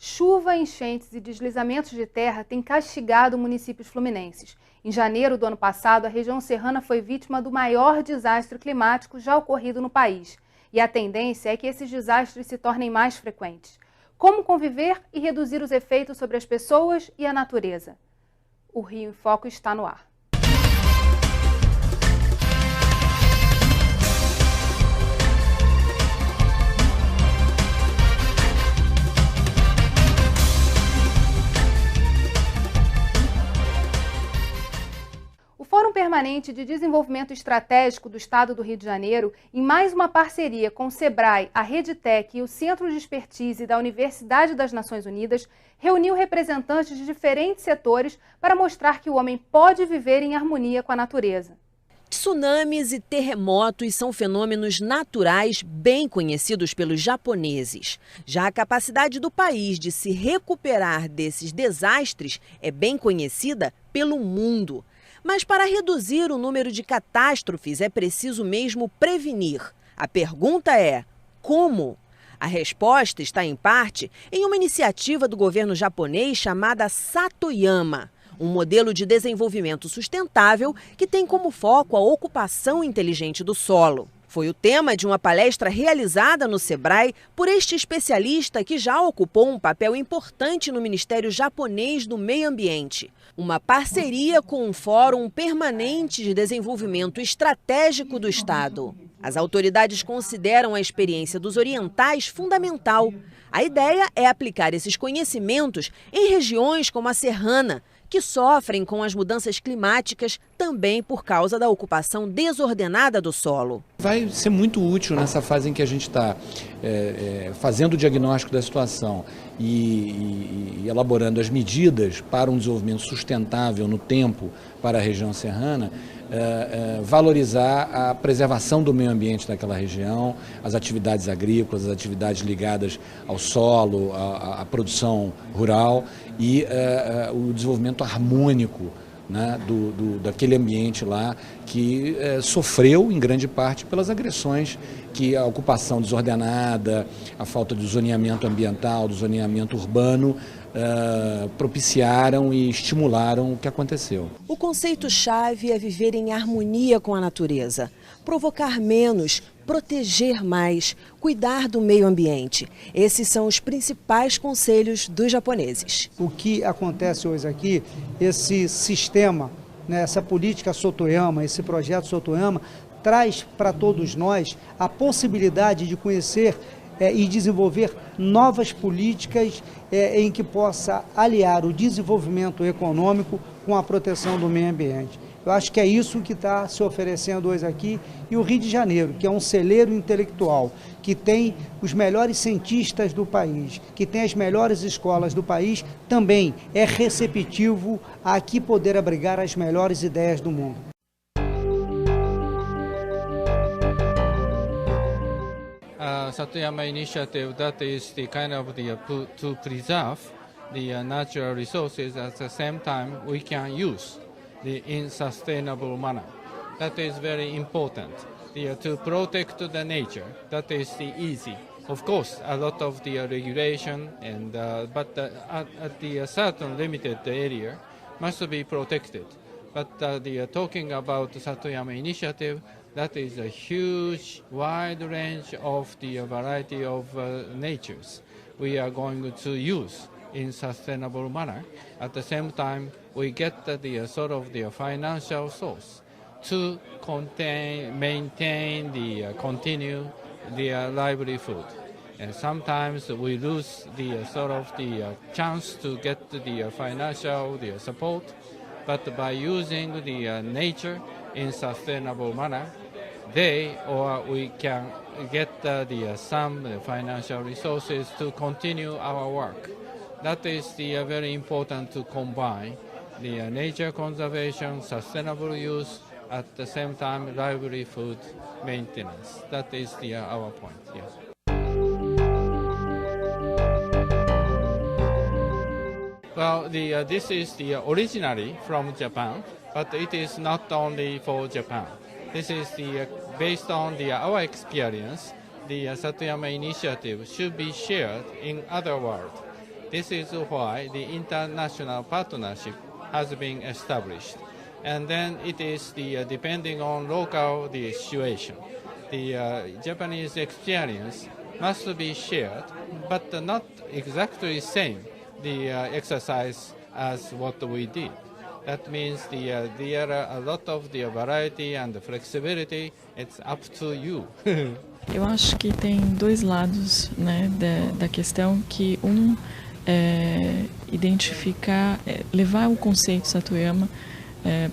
Chuva, enchentes e deslizamentos de terra têm castigado municípios fluminenses. Em janeiro do ano passado, a região serrana foi vítima do maior desastre climático já ocorrido no país. E a tendência é que esses desastres se tornem mais frequentes. Como conviver e reduzir os efeitos sobre as pessoas e a natureza? O Rio em Foco está no ar. O Fórum Permanente de Desenvolvimento Estratégico do Estado do Rio de Janeiro, em mais uma parceria com o SEBRAE, a RedeTec e o Centro de Expertise da Universidade das Nações Unidas, reuniu representantes de diferentes setores para mostrar que o homem pode viver em harmonia com a natureza. Tsunamis e terremotos são fenômenos naturais bem conhecidos pelos japoneses. Já a capacidade do país de se recuperar desses desastres é bem conhecida pelo mundo. Mas para reduzir o número de catástrofes é preciso mesmo prevenir. A pergunta é: como? A resposta está, em parte, em uma iniciativa do governo japonês chamada Satoyama, um modelo de desenvolvimento sustentável que tem como foco a ocupação inteligente do solo. Foi o tema de uma palestra realizada no SEBRAE por este especialista que já ocupou um papel importante no Ministério Japonês do Meio Ambiente. Uma parceria com um Fórum Permanente de Desenvolvimento Estratégico do Estado. As autoridades consideram a experiência dos orientais fundamental. A ideia é aplicar esses conhecimentos em regiões como a Serrana, que sofrem com as mudanças climáticas também por causa da ocupação desordenada do solo. Vai ser muito útil nessa fase em que a gente está fazendo o diagnóstico da situação e elaborando as medidas para um desenvolvimento sustentável no tempo para a região serrana, valorizar a preservação do meio ambiente daquela região, as atividades agrícolas, as atividades ligadas ao solo, à produção rural e o desenvolvimento harmônico, né, daquele ambiente lá que sofreu em grande parte pelas agressões que a ocupação desordenada, a falta de zoneamento ambiental, do zoneamento urbano propiciaram e estimularam o que aconteceu. O conceito-chave é viver em harmonia com a natureza, provocar menos, proteger mais, cuidar do meio ambiente. Esses são os principais conselhos dos japoneses. O que acontece hoje aqui, esse sistema, né, essa política Satoyama, esse projeto Satoyama, traz para todos nós a possibilidade de conhecer e desenvolver novas políticas em que possa aliar o desenvolvimento econômico com a proteção do meio ambiente. Eu acho que é isso que está se oferecendo hoje aqui, e o Rio de Janeiro, que é um celeiro intelectual, que tem os melhores cientistas do país, que tem as melhores escolas do país, também é receptivo a aqui poder abrigar as melhores ideias do mundo. Satoyama initiative, that is the kind of to preserve the natural resources at the same time we can use in sustainable manner. That is very important. To protect the nature, that is easy. Of course, a lot of the regulation but at the certain limited area must be protected. But talking about the Satoyama initiative, that is a huge, wide range of the variety of natures we are going to use in sustainable manner. At the same time, we get the sort of the financial source to maintain continue the livelihood. And sometimes we lose the sort of the chance to get the financial support, but by using the nature in sustainable manner, we can get some financial resources to continue our work. That is very important to combine the nature conservation, sustainable use, at the same time livelihood maintenance. That is our point. Yes. Well, this is originally from Japan, but it is not only for Japan. This is based on our experience. The Satoyama initiative should be shared in other world. This is why the international partnership has been established. And then it is depending on local situation. The Japanese experience must be shared, but not exactly same exercise as what we did. That means there are a lot of variety and flexibility. It's up to you. Eu acho que tem dois lados, né, da questão, que é identificar, levar o conceito Satoyama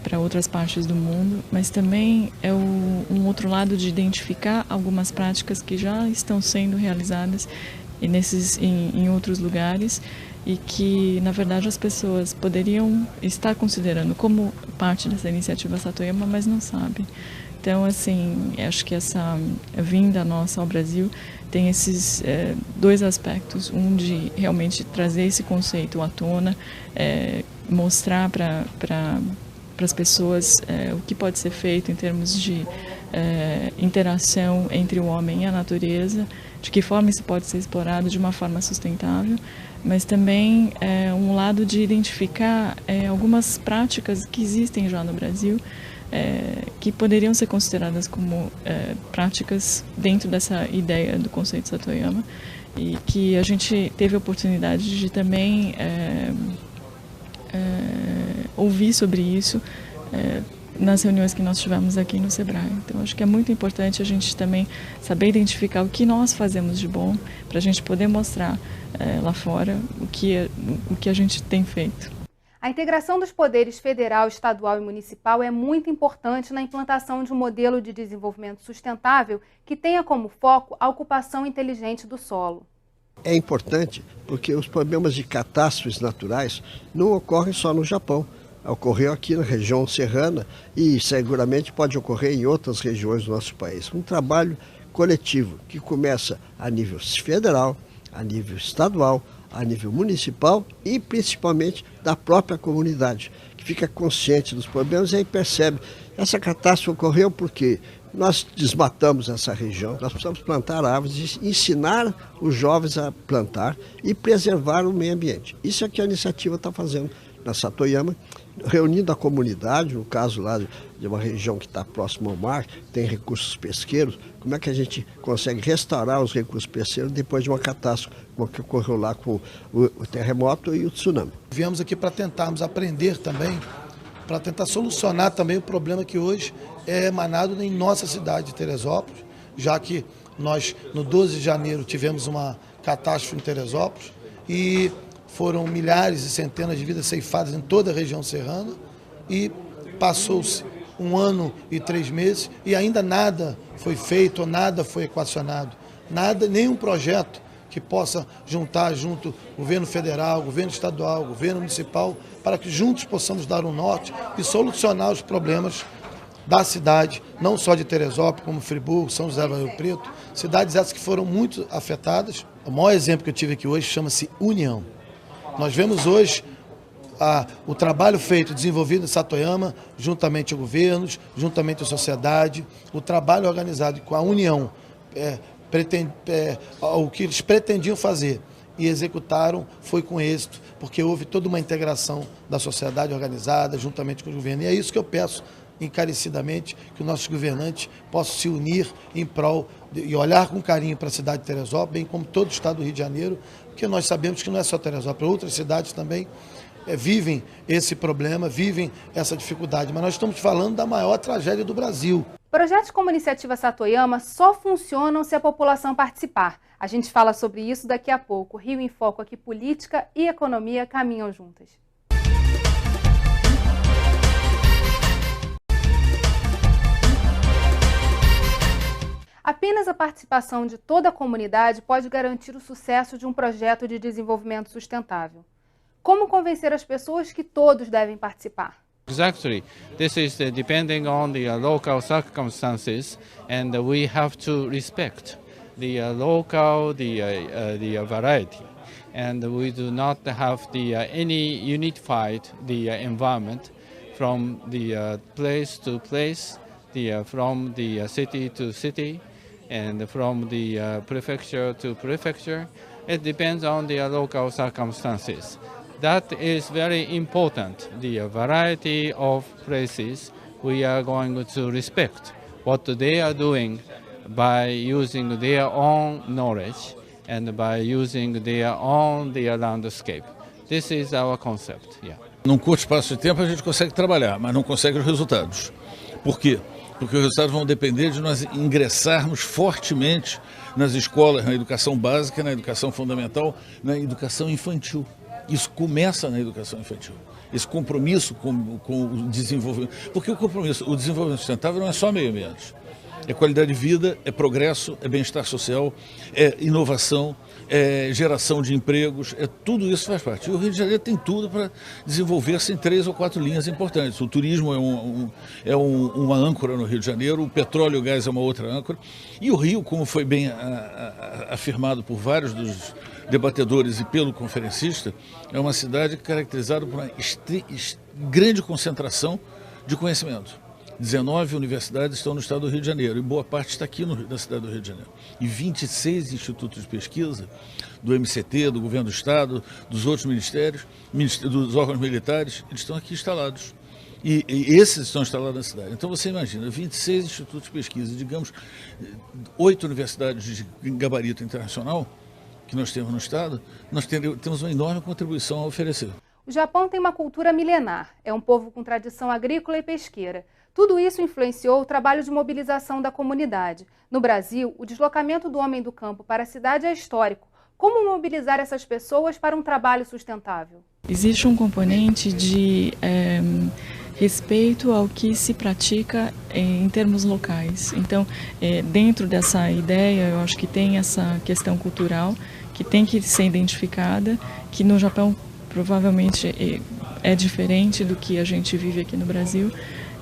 para outras partes do mundo, mas também é um outro lado de identificar algumas práticas que já estão sendo realizadas em outros lugares e que, na verdade, as pessoas poderiam estar considerando como parte dessa iniciativa Satoyama, mas não sabem. Então, assim, acho que essa vinda nossa ao Brasil tem esses dois aspectos. Um de realmente trazer esse conceito à tona, mostrar para as pessoas o que pode ser feito em termos de interação entre o homem e a natureza, de que forma isso pode ser explorado de uma forma sustentável, mas também um lado de identificar algumas práticas que existem já no Brasil, que poderiam ser consideradas como práticas dentro dessa ideia do conceito Satoyama, e que a gente teve a oportunidade de também ouvir sobre isso nas reuniões que nós tivemos aqui no Sebrae. Então, acho que é muito importante a gente também saber identificar o que nós fazemos de bom, para a gente poder mostrar lá fora o que a gente tem feito. A integração dos poderes federal, estadual e municipal é muito importante na implantação de um modelo de desenvolvimento sustentável que tenha como foco a ocupação inteligente do solo. É importante porque os problemas de catástrofes naturais não ocorrem só no Japão. Ocorreu aqui na região serrana e seguramente pode ocorrer em outras regiões do nosso país. Um trabalho coletivo que começa a nível federal, a nível estadual, a nível municipal e principalmente da própria comunidade, que fica consciente dos problemas e aí percebe. Essa catástrofe ocorreu porque nós desmatamos essa região, nós precisamos plantar árvores, ensinar os jovens a plantar e preservar o meio ambiente. Isso é que a iniciativa está fazendo na Satoyama, reunindo a comunidade, no caso lá de uma região que está próxima ao mar, tem recursos pesqueiros, como é que a gente consegue restaurar os recursos pesqueiros depois de uma catástrofe, como que ocorreu lá com o terremoto e o tsunami. Viemos aqui para tentarmos aprender também, para tentar solucionar também o problema que hoje é emanado em nossa cidade de Teresópolis, já que nós no 12 de janeiro tivemos uma catástrofe em Teresópolis e foram milhares e centenas de vidas ceifadas em toda a região serrana e passou-se 1 ano e 3 meses e ainda nada foi feito, nada foi equacionado, nada, nenhum projeto que possa juntar junto o governo federal, governo estadual, governo municipal, para que juntos possamos dar um norte e solucionar os problemas da cidade, não só de Teresópolis, como Friburgo, São José do Rio Preto, cidades essas que foram muito afetadas. O maior exemplo que eu tive aqui hoje chama-se União. Nós vemos hoje o trabalho feito, desenvolvido em Satoyama, juntamente a governos, juntamente a sociedade, o trabalho organizado com a União, o que eles pretendiam fazer e executaram foi com êxito, porque houve toda uma integração da sociedade organizada, juntamente com o governo. E é isso que eu peço encarecidamente, que os nossos governantes possam se unir em prol e olhar com carinho para a cidade de Teresópolis, bem como todo o estado do Rio de Janeiro, porque nós sabemos que não é só Teresópolis, outras cidades também vivem esse problema, vivem essa dificuldade, mas nós estamos falando da maior tragédia do Brasil. Projetos como a iniciativa Satoyama só funcionam se a população participar. A gente fala sobre isso daqui a pouco. Rio em Foco aqui, política e economia caminham juntas. Apenas a participação de toda a comunidade pode garantir o sucesso de um projeto de desenvolvimento sustentável. Como convencer as pessoas que todos devem participar? Exactly. This is depending on the local circumstances, and we have to respect the local variety. And we do not have any unified environment from the place to place, from the city to city, and from the prefecture to prefecture. It depends on the local circumstances. That is very important. The variety of places we are going to respect what they are doing by using their own knowledge and by using their landscape. This is our concept. Yeah. Num curto espaço de tempo a gente consegue trabalhar, mas não consegue os resultados. Por quê? Porque os resultados vão depender de nós ingressarmos fortemente nas escolas, na educação básica, na educação fundamental, na educação infantil. Isso começa na educação infantil. Esse compromisso com o desenvolvimento. Porque o desenvolvimento sustentável não é só meio ambiente. É qualidade de vida, é progresso, é bem-estar social, é inovação, é geração de empregos, tudo isso faz parte. E o Rio de Janeiro tem tudo para desenvolver-se em 3 ou 4 linhas importantes. O turismo é uma âncora no Rio de Janeiro, o petróleo e o gás é uma outra âncora. E o Rio, como foi bem afirmado por vários dos debatedores e pelo conferencista, é uma cidade caracterizada por uma grande concentração de conhecimento. 19 universidades estão no estado do Rio de Janeiro e boa parte está aqui na cidade do Rio de Janeiro. E 26 institutos de pesquisa do MCT, do governo do estado, dos outros ministérios, dos órgãos militares, eles estão aqui instalados. E esses estão instalados na cidade. Então você imagina, 26 institutos de pesquisa, digamos, 8 universidades de gabarito internacional que nós temos no estado, nós temos uma enorme contribuição a oferecer. O Japão tem uma cultura milenar, é um povo com tradição agrícola e pesqueira. Tudo isso influenciou o trabalho de mobilização da comunidade. No Brasil, o deslocamento do homem do campo para a cidade é histórico. Como mobilizar essas pessoas para um trabalho sustentável? Existe um componente de respeito ao que se pratica em termos locais. Então, dentro dessa ideia, eu acho que tem essa questão cultural que tem que ser identificada, que no Japão provavelmente é diferente do que a gente vive aqui no Brasil.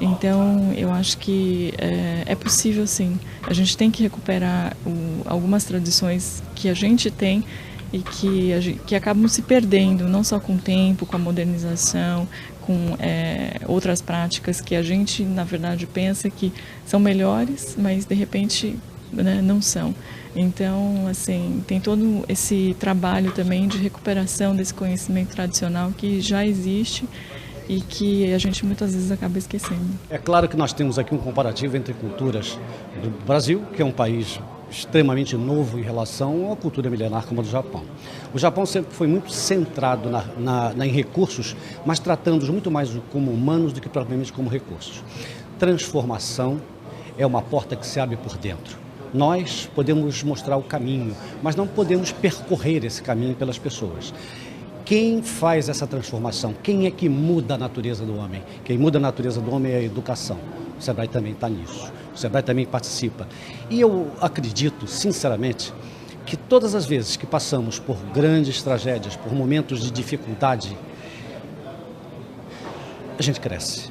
Então, eu acho que é possível, sim. A gente tem que recuperar algumas tradições que a gente tem e que acabam se perdendo, não só com o tempo, com a modernização, com outras práticas que a gente, na verdade, pensa que são melhores, mas, de repente, né, não são. Então, assim, tem todo esse trabalho também de recuperação desse conhecimento tradicional que já existe e que a gente muitas vezes acaba esquecendo. É claro que nós temos aqui um comparativo entre culturas do Brasil, que é um país extremamente novo em relação à cultura milenar como a do Japão. O Japão sempre foi muito centrado em recursos, mas tratando-os muito mais como humanos do que propriamente como recursos. Transformação é uma porta que se abre por dentro. Nós podemos mostrar o caminho, mas não podemos percorrer esse caminho pelas pessoas. Quem faz essa transformação? Quem é que muda a natureza do homem? Quem muda a natureza do homem é a educação. O SEBRAE também está nisso. O SEBRAE também participa. E eu acredito, sinceramente, que todas as vezes que passamos por grandes tragédias, por momentos de dificuldade, a gente cresce.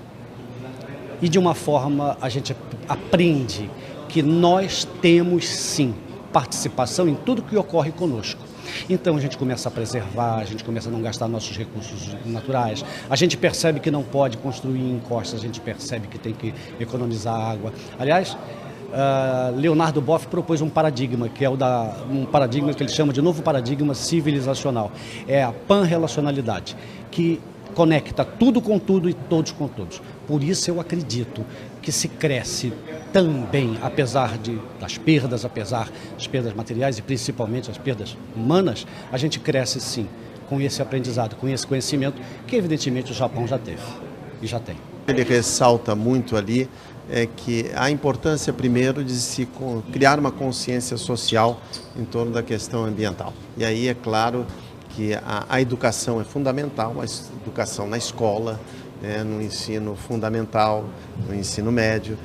E de uma forma a gente aprende que nós temos sim participação em tudo que ocorre conosco. Então a gente começa a preservar, a gente começa a não gastar nossos recursos naturais, a gente percebe que não pode construir em encostas, a gente percebe que tem que economizar água. Aliás, Leonardo Boff propôs um paradigma, que é um paradigma que ele chama de novo paradigma civilizacional. É a panrelacionalidade, que conecta tudo com tudo e todos com todos. Por isso eu acredito que se cresce também, apesar das perdas, apesar das perdas materiais e principalmente as perdas humanas, a gente cresce sim com esse aprendizado, com esse conhecimento que evidentemente o Japão já teve e já tem. Ele ressalta muito ali que a importância primeiro de se criar uma consciência social em torno da questão ambiental. E aí é claro que a educação é fundamental, a educação na escola, no ensino fundamental, no ensino médio,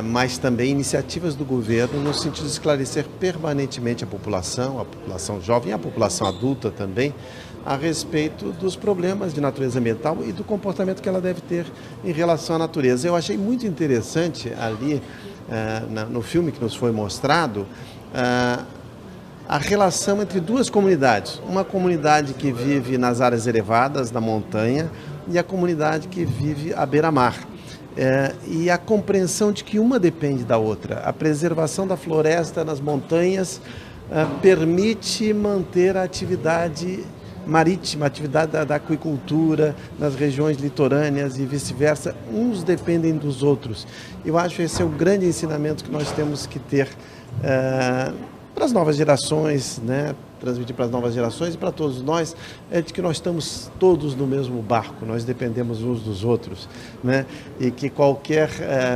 mas também iniciativas do governo no sentido de esclarecer permanentemente a população jovem e a população adulta também, a respeito dos problemas de natureza ambiental e do comportamento que ela deve ter em relação à natureza. Eu achei muito interessante ali, no filme que nos foi mostrado, a relação entre duas comunidades. Uma comunidade que vive nas áreas elevadas da montanha e a comunidade que vive à beira-mar. E a compreensão de que uma depende da outra. A preservação da floresta nas montanhas permite manter a atividade marítima, a atividade da aquicultura nas regiões litorâneas e vice-versa, uns dependem dos outros. Eu acho que esse é o grande ensinamento que nós temos que ter para as novas gerações, né? Transmitir para as novas gerações e para todos nós, é de que nós estamos todos no mesmo barco, nós dependemos uns dos outros, né? E que qualquer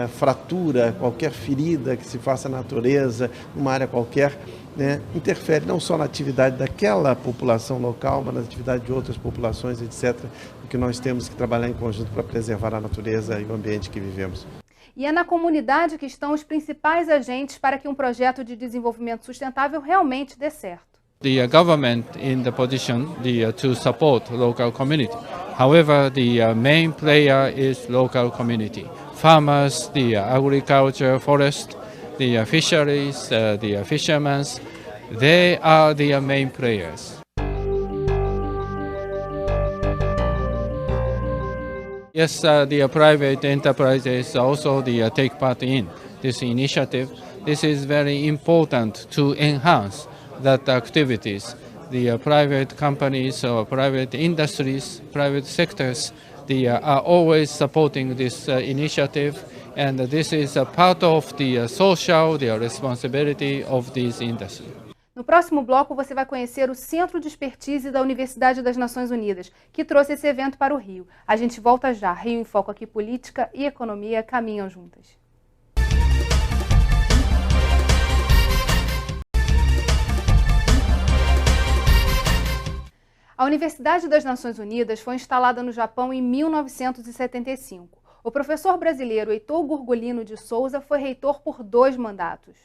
fratura, qualquer ferida que se faça na natureza, numa área qualquer, né, interfere não só na atividade daquela população local, mas na atividade de outras populações, etc. O que nós temos que trabalhar em conjunto para preservar a natureza e o ambiente que vivemos. E é na comunidade que estão os principais agentes para que um projeto de desenvolvimento sustentável realmente dê certo. The government in the position to support local community. However, the main player is local community. Farmers, the agriculture, forest, the fisheries, the fishermen, they are the main players. Yes, the private enterprises also take part in this initiative. This is very important to enhance that activities. The private companies or private industries, private sectors, they are always supporting this initiative, and this is a part of the social responsibility of these industries. No próximo bloco você vai conhecer o Centro de Expertise da Universidade das Nações Unidas, que trouxe esse evento para o Rio. A gente volta já. Rio em Foco aqui, política e economia caminham juntas. A Universidade das Nações Unidas foi instalada no Japão em 1975. O professor brasileiro Heitor Gurgolino de Souza foi reitor por 2 mandatos.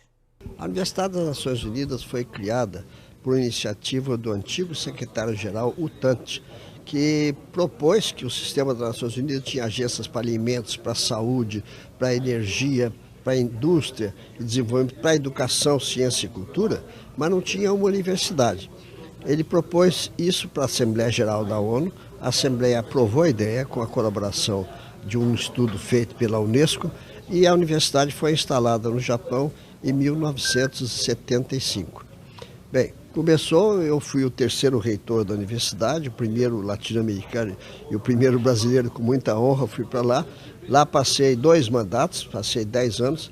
A Universidade das Nações Unidas foi criada por iniciativa do antigo secretário-geral Utante, que propôs que o sistema das Nações Unidas tinha agências para alimentos, para saúde, para energia, para indústria e desenvolvimento, para educação, ciência e cultura, mas não tinha uma universidade. Ele propôs isso para a Assembleia Geral da ONU, a Assembleia aprovou a ideia com a colaboração de um estudo feito pela Unesco e a universidade foi instalada no Japão em 1975. Bem, começou, eu fui o 3º reitor da universidade, o primeiro latino-americano e o primeiro brasileiro, com muita honra, fui para lá. Lá passei 2 mandatos, passei 10 anos,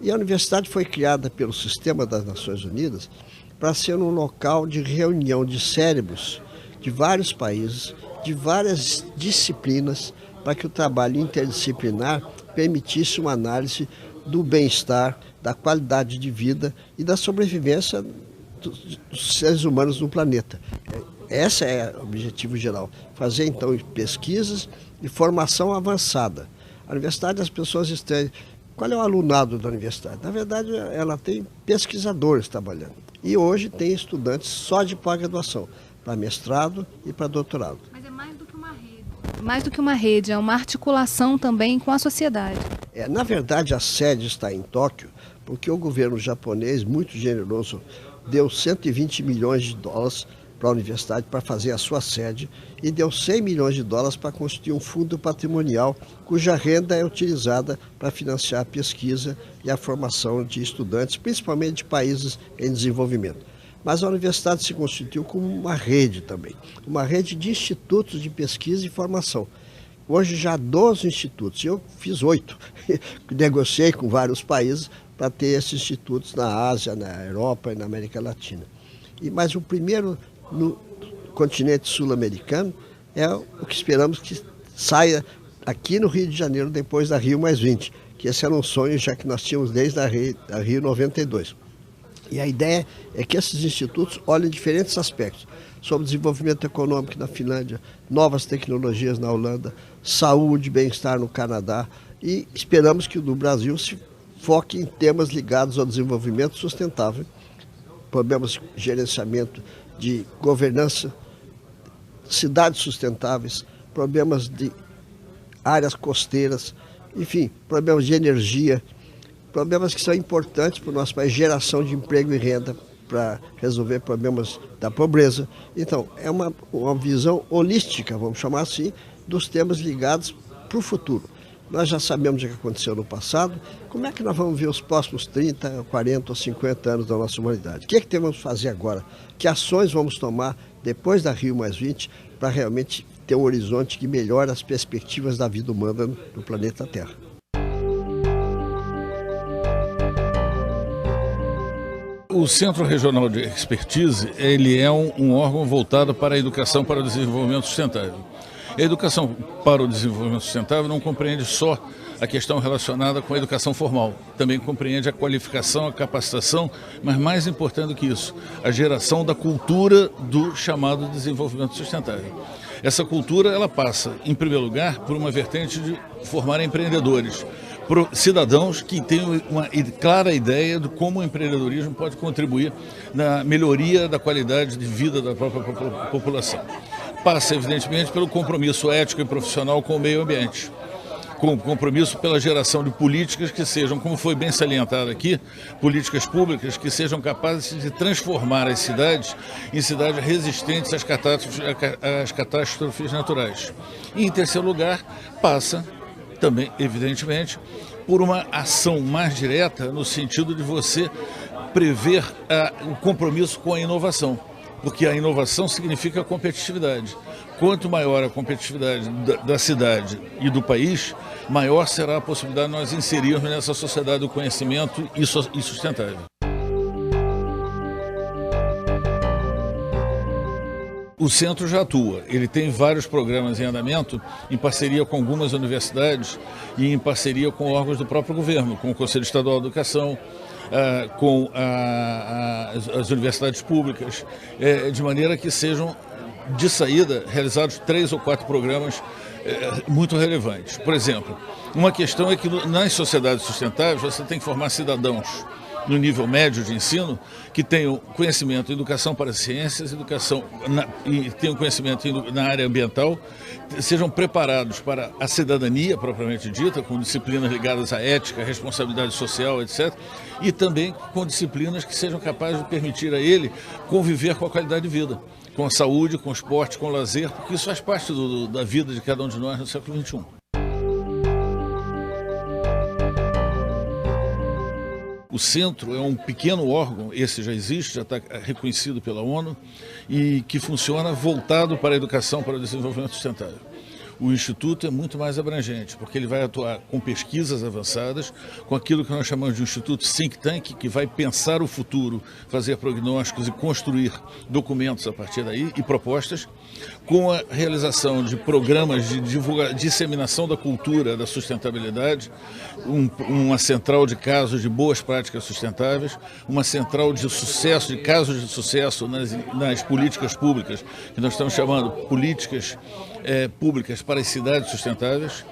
e a universidade foi criada pelo Sistema das Nações Unidas para ser um local de reunião de cérebros de vários países, de várias disciplinas, para que o trabalho interdisciplinar permitisse uma análise do bem-estar, da qualidade de vida e da sobrevivência dos seres humanos no planeta. Esse é o objetivo geral, fazer então pesquisas e formação avançada. A universidade, as pessoas estranham, qual é o alunado da universidade? Na verdade, ela tem pesquisadores trabalhando. E hoje tem estudantes só de pós-graduação, para mestrado e para doutorado. Mas é mais do que uma rede. Mais do que uma rede, é uma articulação também com a sociedade. Na verdade, a sede está em Tóquio, porque o governo japonês, muito generoso, deu 120 milhões de dólares para a universidade para fazer a sua sede e deu 100 milhões de dólares para constituir um fundo patrimonial cuja renda é utilizada para financiar a pesquisa e a formação de estudantes, principalmente de países em desenvolvimento. Mas a universidade se constituiu como uma rede também, uma rede de institutos de pesquisa e formação. Hoje já há 12 institutos, eu fiz 8, negociei com vários países para ter esses institutos na Ásia, na Europa e na América Latina. Mas o primeiro no continente sul-americano é o que esperamos que saia aqui no Rio de Janeiro depois da Rio+20, que esse era um sonho já que nós tínhamos desde a Rio 92. E a ideia é que esses institutos olhem diferentes aspectos, sobre desenvolvimento econômico na Finlândia, novas tecnologias na Holanda, saúde, bem-estar no Canadá, e esperamos que o do Brasil se foque em temas ligados ao desenvolvimento sustentável, problemas de gerenciamento de governança, cidades sustentáveis, problemas de áreas costeiras, enfim, problemas de energia, problemas que são importantes para o nosso país, geração de emprego e renda para resolver problemas da pobreza. Então, é uma visão holística, vamos chamar assim, dos temas ligados para o futuro. nós já sabemos o que aconteceu no passado, como é que nós vamos ver os próximos 30, 40 ou 50 anos da nossa humanidade? O que é que temos que fazer agora? Que ações vamos tomar depois da Rio+20 para realmente ter um horizonte que melhore as perspectivas da vida humana no planeta Terra? O Centro Regional de Expertise, ele é um órgão voltado para a educação para o desenvolvimento sustentável. A educação para o desenvolvimento sustentável não compreende só a questão relacionada com a educação formal, também compreende a qualificação, a capacitação, mas mais importante do que isso, a geração da cultura do chamado desenvolvimento sustentável. Essa cultura, ela passa, em primeiro lugar, por uma vertente de formar empreendedores, cidadãos que têm uma clara ideia de como o empreendedorismo pode contribuir na melhoria da qualidade de vida da própria população. Passa, evidentemente, pelo compromisso ético e profissional com o meio ambiente, com o compromisso pela geração de políticas que sejam, como foi bem salientado aqui, políticas públicas que sejam capazes de transformar as cidades em cidades resistentes às catástrofes naturais. E, em terceiro lugar, passa também, evidentemente, por uma ação mais direta no sentido de você prever o compromisso com a inovação, porque a inovação significa competitividade. Quanto maior a competitividade da cidade e do país, maior será a possibilidade de nós inserirmos nessa sociedade do conhecimento e sustentável. O centro já atua, ele tem vários programas em andamento, em parceria com algumas universidades e em parceria com órgãos do próprio governo, com o Conselho Estadual de Educação, com as universidades públicas, de maneira que sejam, de saída, realizados 3 ou 4 programas muito relevantes. Por exemplo, uma questão é que nas sociedades sustentáveis você tem que formar cidadãos no nível médio de ensino, que tenham conhecimento em educação para ciências, e tenham conhecimento na área ambiental, sejam preparados para a cidadania propriamente dita, com disciplinas ligadas à ética, responsabilidade social, etc., e também com disciplinas que sejam capazes de permitir a ele conviver com a qualidade de vida, com a saúde, com o esporte, com o lazer, porque isso faz parte da vida de cada um de nós no século XXI. O centro é um pequeno órgão, esse já existe, já está reconhecido pela ONU, e que funciona voltado para a educação, para o desenvolvimento sustentável. O Instituto é muito mais abrangente, porque ele vai atuar com pesquisas avançadas, com aquilo que nós chamamos de Instituto Think Tank, que vai pensar o futuro, fazer prognósticos e construir documentos a partir daí e propostas, com a realização de programas de disseminação da cultura da sustentabilidade, uma central de casos de boas práticas sustentáveis, uma central de sucesso, de casos de sucesso nas políticas públicas, que nós estamos chamando políticas públicas para as cidades sustentáveis,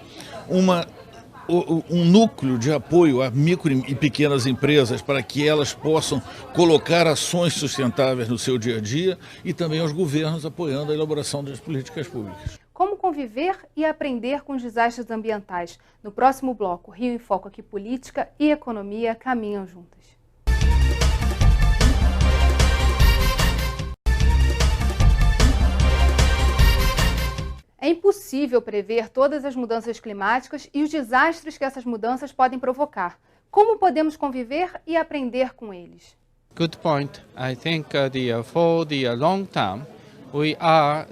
um núcleo de apoio a micro e pequenas empresas para que elas possam colocar ações sustentáveis no seu dia a dia e também aos governos apoiando a elaboração das políticas públicas. Como conviver e aprender com os desastres ambientais? No próximo bloco, Rio em Foco, aqui política e economia caminham juntas. É impossível prever todas as mudanças climáticas e os desastres que essas mudanças podem provocar. Como podemos conviver e aprender com eles? Good point. I think for the long term, we are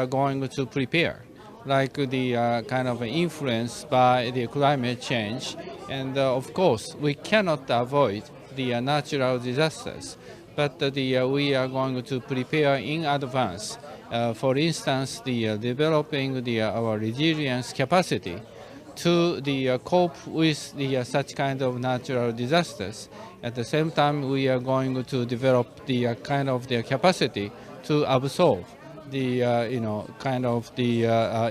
going to prepare, like the kind of influence by the climate change, and of course we cannot avoid the natural disasters, but we are going to prepare in advance. For instance, developing our resilience capacity to cope with such kind of natural disasters. At the same time, we are going to develop the capacity to absorb the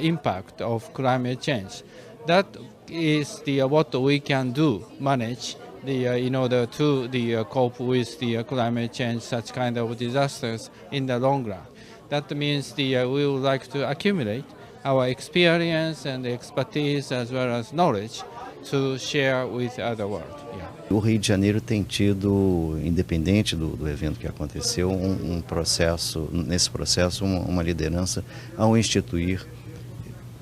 impact of climate change. That is what we can do, manage in order to cope with the climate change, such kind of disasters in the long run. That means we would like to accumulate our experience and expertise as well as knowledge to share with other world. Yeah. O Rio de Janeiro tem tido, independente do evento que aconteceu, nesse processo, uma liderança ao instituir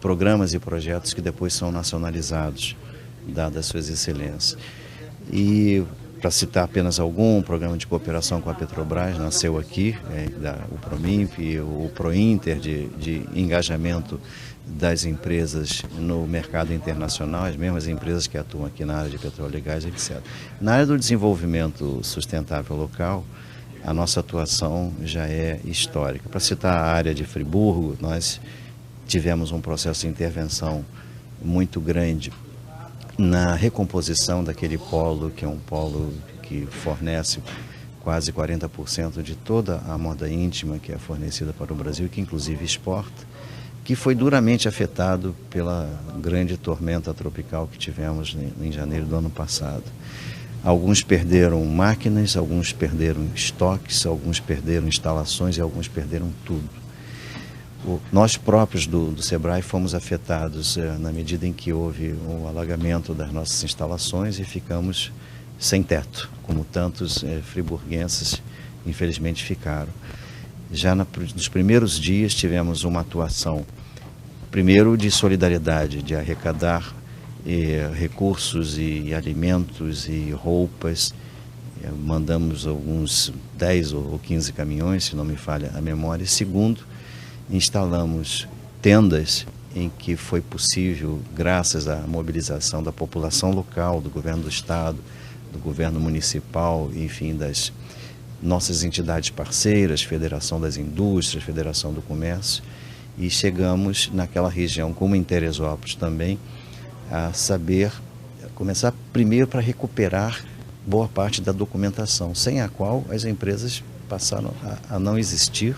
programas e projetos que depois são nacionalizados, dadas suas excelências. E, para citar apenas algum, o programa de cooperação com a Petrobras nasceu aqui, o PROMIMP, o PROINTER de engajamento das empresas no mercado internacional, as mesmas empresas que atuam aqui na área de petróleo e gás, etc. Na área do desenvolvimento sustentável local, a nossa atuação já é histórica. Para citar a área de Friburgo, nós tivemos um processo de intervenção muito grande na recomposição daquele polo, que é um polo que fornece quase 40% de toda a moda íntima que é fornecida para o Brasil, que inclusive exporta, que foi duramente afetado pela grande tormenta tropical que tivemos em janeiro do ano passado. Alguns perderam máquinas, alguns perderam estoques, alguns perderam instalações e alguns perderam tudo. Nós próprios do SEBRAE fomos afetados na medida em que houve um alagamento das nossas instalações e ficamos sem teto, como tantos friburguenses infelizmente ficaram. Já nos primeiros dias tivemos uma atuação, primeiro de solidariedade, de arrecadar recursos e alimentos e roupas. Mandamos alguns 10 ou 15 caminhões, se não me falha a memória. E segundo, instalamos tendas em que foi possível, graças à mobilização da população local, do governo do estado, do governo municipal, enfim, das nossas entidades parceiras, Federação das Indústrias, Federação do Comércio, e chegamos naquela região, como em Teresópolis também, a saber começar primeiro para recuperar boa parte da documentação, sem a qual as empresas passaram a não existir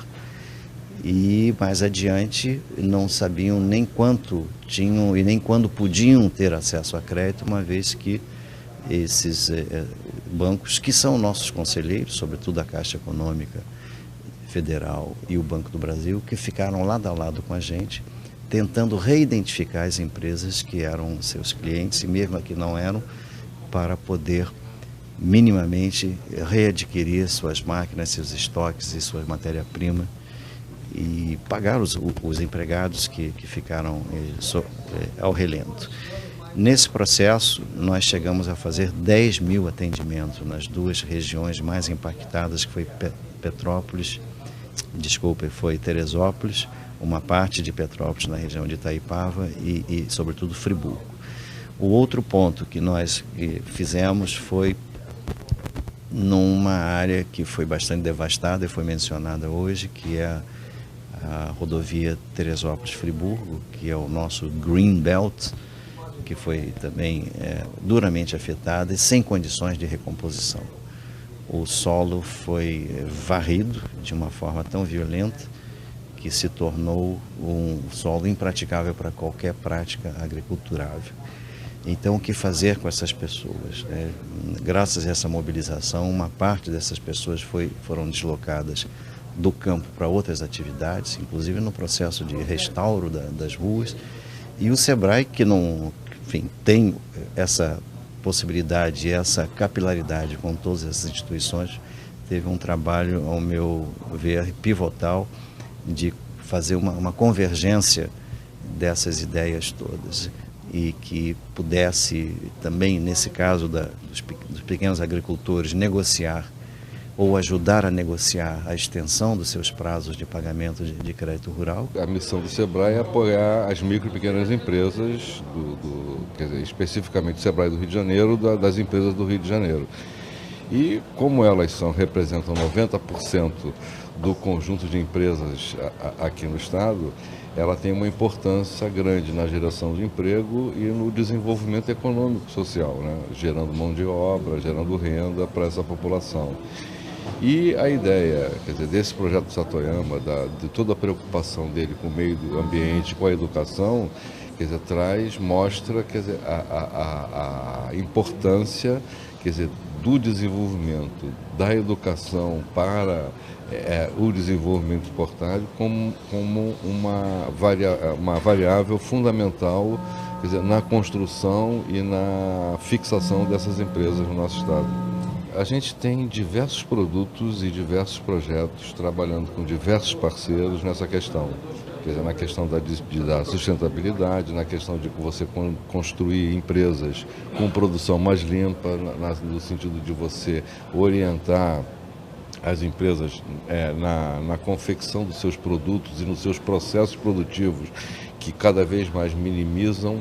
e mais adiante não sabiam nem quanto tinham e nem quando podiam ter acesso a crédito, uma vez que esses bancos, que são nossos conselheiros, sobretudo a Caixa Econômica Federal e o Banco do Brasil, que ficaram lado a lado com a gente, tentando reidentificar as empresas que eram seus clientes e mesmo que não eram, para poder minimamente readquirir suas máquinas, seus estoques e sua matéria-prima e pagar os empregados que ficaram ao relento. Nesse processo, nós chegamos a fazer 10 mil atendimentos nas duas regiões mais impactadas, que foi foi Teresópolis, uma parte de Petrópolis na região de Itaipava e sobretudo, Friburgo. O outro ponto que nós fizemos foi numa área que foi bastante devastada e foi mencionada hoje, que é a rodovia Teresópolis-Friburgo, que é o nosso Green Belt, que foi também duramente afetada e sem condições de recomposição. O solo foi varrido de uma forma tão violenta que se tornou um solo impraticável para qualquer prática agriculturável. Então, o que fazer com essas pessoas? Graças a essa mobilização, uma parte dessas pessoas foram deslocadas do campo para outras atividades, inclusive no processo de restauro das ruas. E o SEBRAE, que não, enfim, tem essa possibilidade, essa capilaridade com todas essas instituições, teve um trabalho, ao meu ver, pivotal de fazer uma convergência dessas ideias todas e que pudesse também, nesse caso dos pequenos agricultores, negociar ou ajudar a negociar a extensão dos seus prazos de pagamento de crédito rural. A missão do SEBRAE é apoiar as micro e pequenas empresas, quer dizer, especificamente o SEBRAE do Rio de Janeiro, das empresas do Rio de Janeiro. E como elas representam 90% do conjunto de empresas aqui no estado, ela tem uma importância grande na geração de emprego e no desenvolvimento econômico social, né? Gerando mão de obra, gerando renda para essa população. E a ideia, quer dizer, desse projeto do Satoyama, de toda a preocupação dele com o meio ambiente, com a educação, quer dizer, mostra, quer dizer, a importância, quer dizer, do desenvolvimento da educação para o desenvolvimento portátil como uma variável fundamental, quer dizer, na construção e na fixação dessas empresas no nosso estado. A gente tem diversos produtos e diversos projetos trabalhando com diversos parceiros nessa questão. Quer dizer, na questão da sustentabilidade, na questão de você construir empresas com produção mais limpa, no sentido de você orientar as empresas na confecção dos seus produtos e nos seus processos produtivos, que cada vez mais minimizem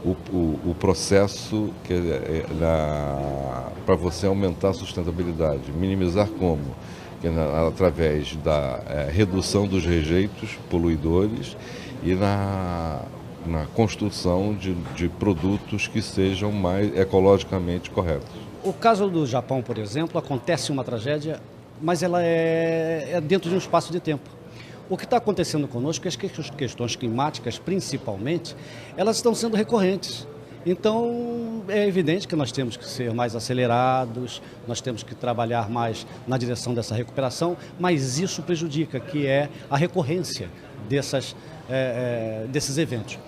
o processo para você aumentar a sustentabilidade. Minimizar como? Através da redução dos rejeitos poluidores e na construção de produtos que sejam mais ecologicamente corretos. O caso do Japão, por exemplo, acontece uma tragédia, mas ela é dentro de um espaço de tempo. O que está acontecendo conosco é que as questões climáticas, principalmente, elas estão sendo recorrentes. Então, é evidente que nós temos que ser mais acelerados, nós temos que trabalhar mais na direção dessa recuperação, mas isso prejudica, que é a recorrência desses eventos.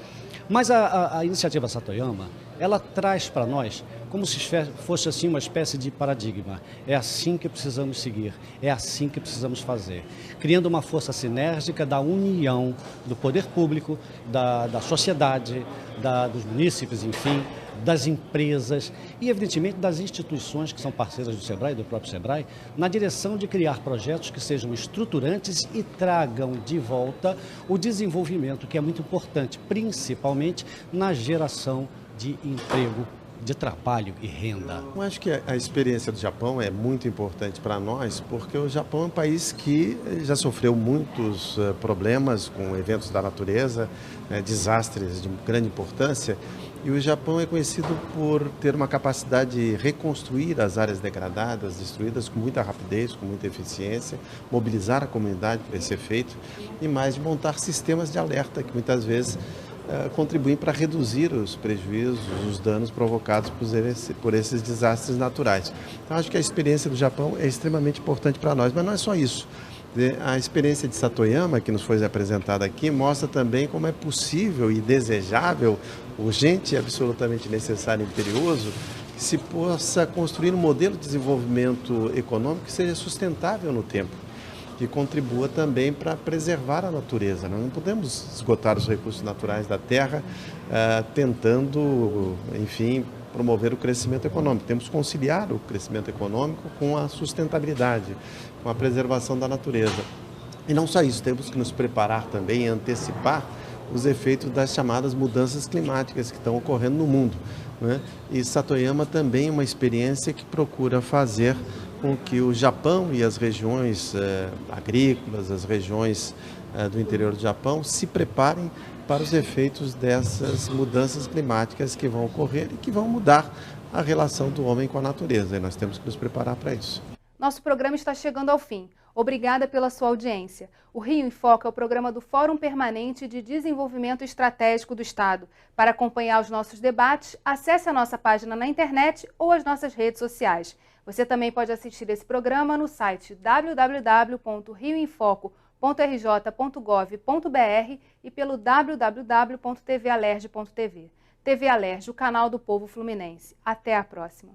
Mas a iniciativa Satoyama, ela traz para nós como se fosse assim uma espécie de paradigma. É assim que precisamos seguir, é assim que precisamos fazer. Criando uma força sinérgica da união do poder público, da sociedade, dos munícipes, enfim, das empresas e, evidentemente, das instituições que são parceiras do SEBRAE, do próprio SEBRAE, na direção de criar projetos que sejam estruturantes e tragam de volta o desenvolvimento, que é muito importante, principalmente na geração de emprego, de trabalho e renda. Eu acho que a experiência do Japão é muito importante para nós, porque o Japão é um país que já sofreu muitos problemas com eventos da natureza, desastres de grande importância, e o Japão é conhecido por ter uma capacidade de reconstruir as áreas degradadas, destruídas com muita rapidez, com muita eficiência, mobilizar a comunidade para esse efeito e mais de montar sistemas de alerta que muitas vezes contribuem para reduzir os prejuízos, os danos provocados por esses desastres naturais. Então, acho que a experiência do Japão é extremamente importante para nós, mas não é só isso. A experiência de Satoyama, que nos foi apresentada aqui, mostra também como é possível e desejável, urgente e absolutamente necessário e imperioso, que se possa construir um modelo de desenvolvimento econômico que seja sustentável no tempo, que contribua também para preservar a natureza. Nós não podemos esgotar os recursos naturais da terra tentando, enfim, promover o crescimento econômico. Temos que conciliar o crescimento econômico com a sustentabilidade, com a preservação da natureza. E não só isso, temos que nos preparar também e antecipar os efeitos das chamadas mudanças climáticas que estão ocorrendo no mundo, né? E Satoyama também é uma experiência que procura fazer com que o Japão e as regiões agrícolas, as regiões do interior do Japão se preparem para os efeitos dessas mudanças climáticas que vão ocorrer e que vão mudar a relação do homem com a natureza. E nós temos que nos preparar para isso. Nosso programa está chegando ao fim. Obrigada pela sua audiência. O Rio em Foco é o programa do Fórum Permanente de Desenvolvimento Estratégico do Estado. Para acompanhar os nossos debates, acesse a nossa página na internet ou as nossas redes sociais. Você também pode assistir esse programa no site www.rioemfoco.rj.gov.br e pelo www.tvalerj.tv. TV Alerj, o canal do povo fluminense. Até a próxima.